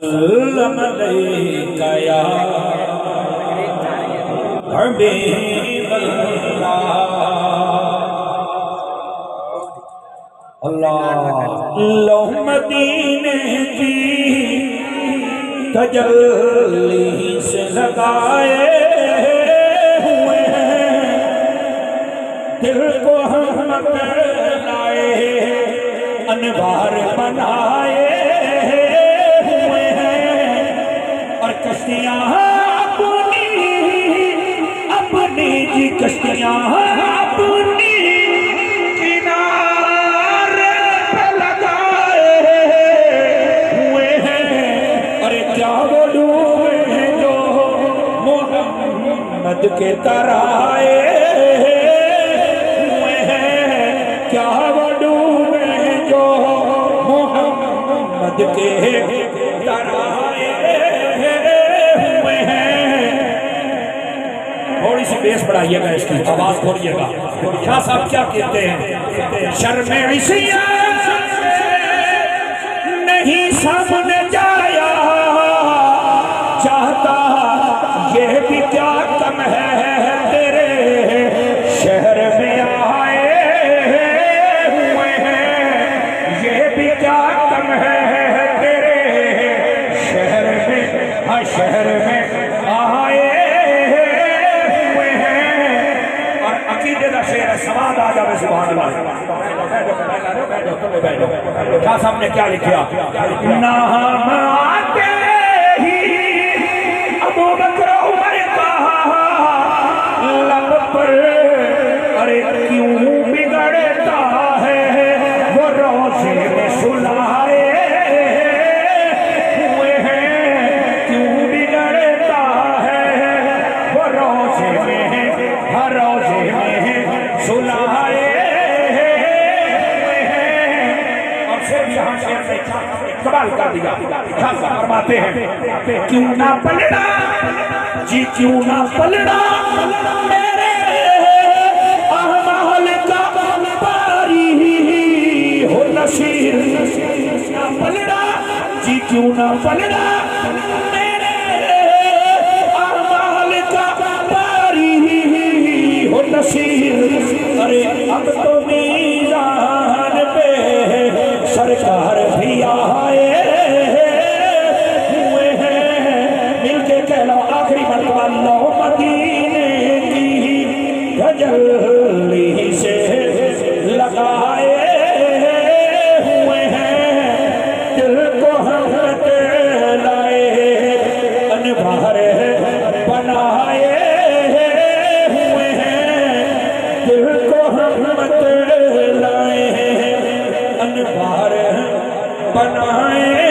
सल्लम अलैका या हबीबल्लाह। अल्लाह मदीने की तजल्ली से लगाए हुए हैं, दिल को हम लाए अनवार बनाए हुए हैं, और कश्तियाँ अपनी अपनी जी कश्तियाँ अपनी किनारे पे लगाए हुए हैं। अरे क्या वो डूबे हैं जो मोहम्मद के तराए हुए हैं, क्या वो डूबे हैं जो मोहम्मद के तराए हुए हैं। थोड़ी सी बेस बढ़ाइएगा, इसकी आवाज खोलिएगा। शाह साहब क्या कहते हैं? शर्मे इसिया नहीं सामने जाया चाहता, ये भी क्या कम है तेरे शहर में आए हुए हैं, ये भी क्या कम है तेरे शहर में, हाँ शहर में आए हुए हैं। और अकीदे का शेर है, समाज आ जावे सुभान अल्लाह। क्या सामने क्या लिखा? नाम आते ही अबू बकर उमर का लब पर, अरे क्यों बिगड़ता है वो रोज़े में सुलाए हुए हैं, क्यों बिगड़ता है वो रोज़े में, हर रोज़े में सुलाए हुए हैं। और फिर यहाँ से कमाल कर दिया, फरमाते हैं क्यों ना पलड़ा जी, क्यों ना पलड़ा मेरे अहमाल का पारी हो नसीर, ना पलड़ा जी, क्यों ना पलड़ा मेरे अहमाल का पारी हो नसीर। अरे अब तो मीज़ान पे सरकार भी आए हुए हैं, मिलके कह लो आखिरी मरतबा, लो मदीने की तजल्ली से लगाए हुए हैं, दिल को हम लाए अनवार बनाए हुए हैं, दिल को हम लाए अनवार बनाए